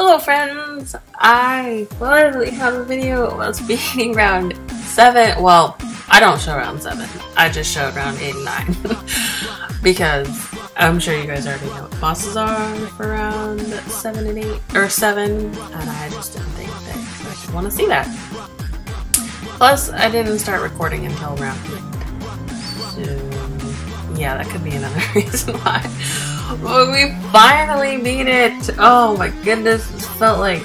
Hello friends! I literally have a video of us beating round 7. Well, I don't show round 7. I just showed round 8 and 9. Because I'm sure you guys already know what bosses are for round 7 and 8. Or 7. And I just didn't think that you guys would want to see that. Plus, I didn't start recording until round 8. So, yeah, that could be another reason why. But we finally beat it! Oh my goodness, it felt like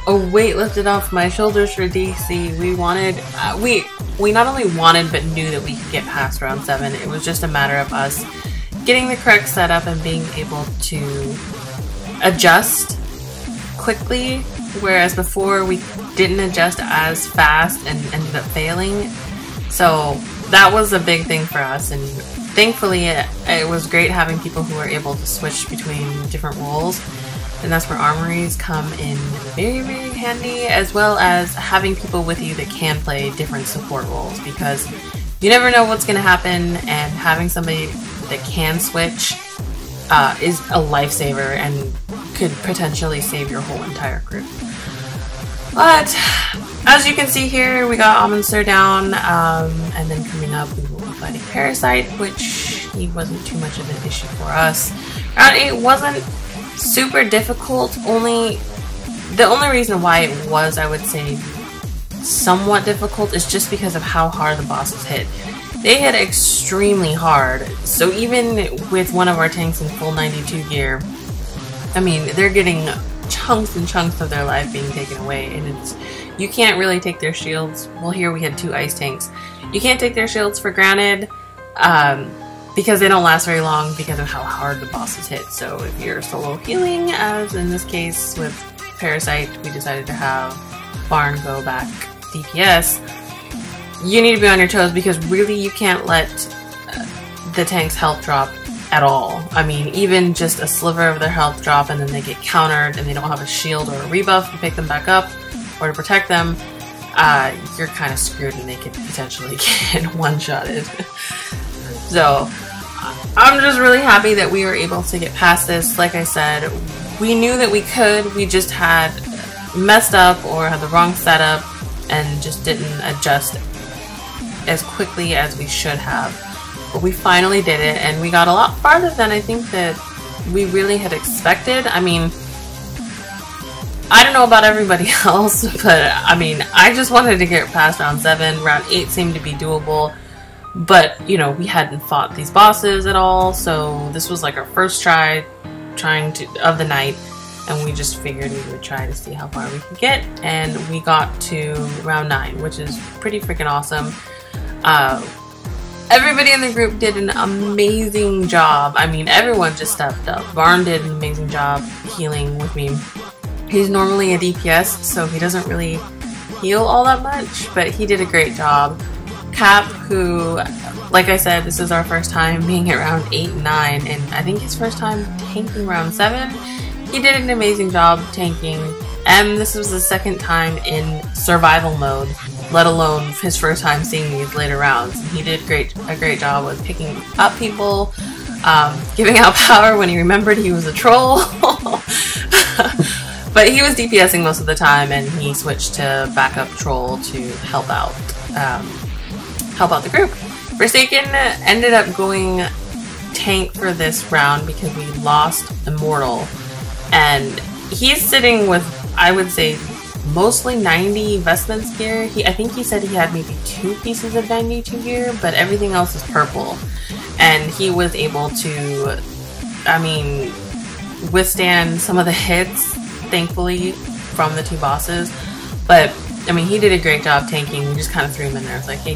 a weight lifted off my shoulders for DC. We wanted, we not only wanted but knew that we could get past round 7. It was just a matter of us getting the correct setup and being able to adjust quickly, whereas before we didn't adjust as fast and ended up failing. So that was a big thing for us, and thankfully it was great having people who are able to switch between different roles, and that's where armories come in very, very handy, as well as having people with you that can play different support roles, because you never know what's going to happen, and having somebody that can switch is a lifesaver and could potentially save your whole entire group. But as you can see here, we got Amonster down, and then coming up we will be fighting Parasite, which he wasn't too much of an issue for us. Round 8 wasn't super difficult, the only reason why it was, I would say, somewhat difficult is just because of how hard the bosses hit. They hit extremely hard, so even with one of our tanks in full 92 gear, I mean, they're getting chunks and chunks of their life being taken away, and you can't really take their shields. Well, here we had 2 ice tanks. You can't take their shields for granted because they don't last very long because of how hard the bosses hit. So if you're solo healing, as in this case with Parasite, we decided to have Barn go back DPS, you need to be on your toes because really you can't let the tank's health drop at all. I mean, even just a sliver of their health drop and then they get countered and they don't have a shield or a rebuff to pick them back up or to protect them, you're kind of screwed and they could potentially get one-shotted. So, I'm just really happy that we were able to get past this. Like I said, we knew that we could, we just had messed up or had the wrong setup and just didn't adjust as quickly as we should have. But we finally did it, and we got a lot farther than I think that we really had expected. I mean, I don't know about everybody else, but I mean, I just wanted to get past round 7. Round 8 seemed to be doable, but you know, we hadn't fought these bosses at all, so this was like our first try of the night, and we just figured we would try to see how far we could get, and we got to round 9, which is pretty freaking awesome. Everybody in the group did an amazing job. I mean, everyone just stepped up. Barn did an amazing job healing with me. He's normally a DPS, so he doesn't really heal all that much, but he did a great job. Cap, who, like I said, this is our first time being at round 8 and 9, and I think his first time tanking round 7. He did an amazing job tanking, and this was the second time in survival mode, let alone his first time seeing these later rounds. He did a great job with picking up people, giving out power when he remembered he was a troll. But he was DPSing most of the time, and he switched to backup troll to help out the group. Forsaken ended up going tank for this round because we lost Immortal, and he's sitting with, I would say, mostly 90 vestments gear. I think he said he had maybe 2 pieces of 92 gear, but everything else is purple. And he was able to, I mean, withstand some of the hits, thankfully, from the 2 bosses. But, I mean, he did a great job tanking. We just kind of threw him in there. It's like, hey,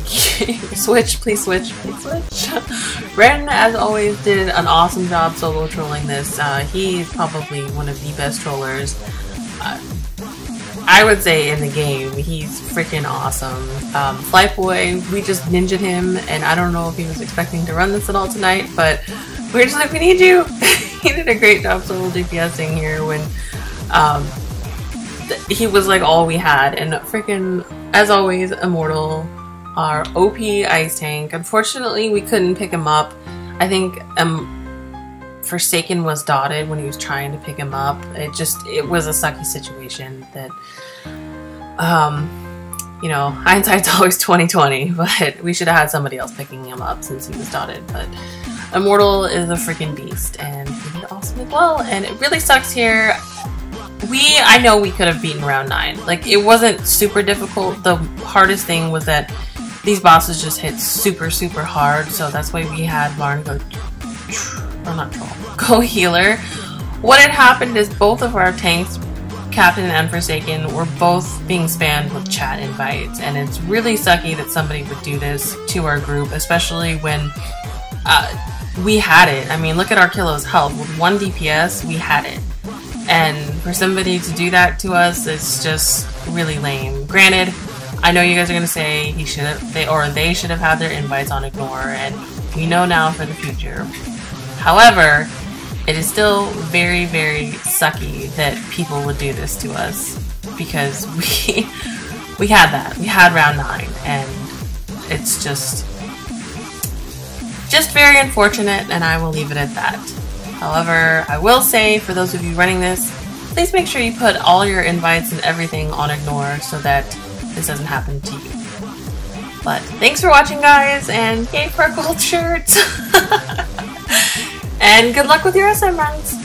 switch, please switch, please switch. Ren, as always, did an awesome job solo trolling this. He's probably one of the best trollers, I would say, in the game. He's freaking awesome. Flightboy, we just ninja'd him, and I don't know if he was expecting to run this at all tonight, but we're just like, we need you! He did a great job solo DPSing here when he was like all we had, and freaking, as always, Immortal, our OP ice tank. Unfortunately, we couldn't pick him up. I think Forsaken was dotted when he was trying to pick him up. It was a sucky situation that, you know, hindsight's always 20/20, but we should have had somebody else picking him up since he was dotted. But Immortal is a freaking beast, and he did awesome as well, and it really sucks here. I know we could have beaten round 9. Like, it wasn't super difficult. The hardest thing was that these bosses just hit super, super hard, so that's why we had Marn go, or not troll, go healer. What had happened is both of our tanks, Captain and Forsaken, were both being spammed with chat invites, and it's really sucky that somebody would do this to our group, especially when we had it. I mean, look at our Archillo's health. With 1 DPS, we had it. And for somebody to do that to us, it's just really lame. Granted, I know you guys are gonna say they should have had their invites on ignore, and we know now for the future. However, it is still very, very sucky that people would do this to us, because we had that. We had round 9, and it's just very unfortunate, and I will leave it at that. However, I will say, for those of you running this, please make sure you put all your invites and everything on ignore so that this doesn't happen to you. But thanks for watching, guys, and yay for a gold shirt! And good luck with your SM runs!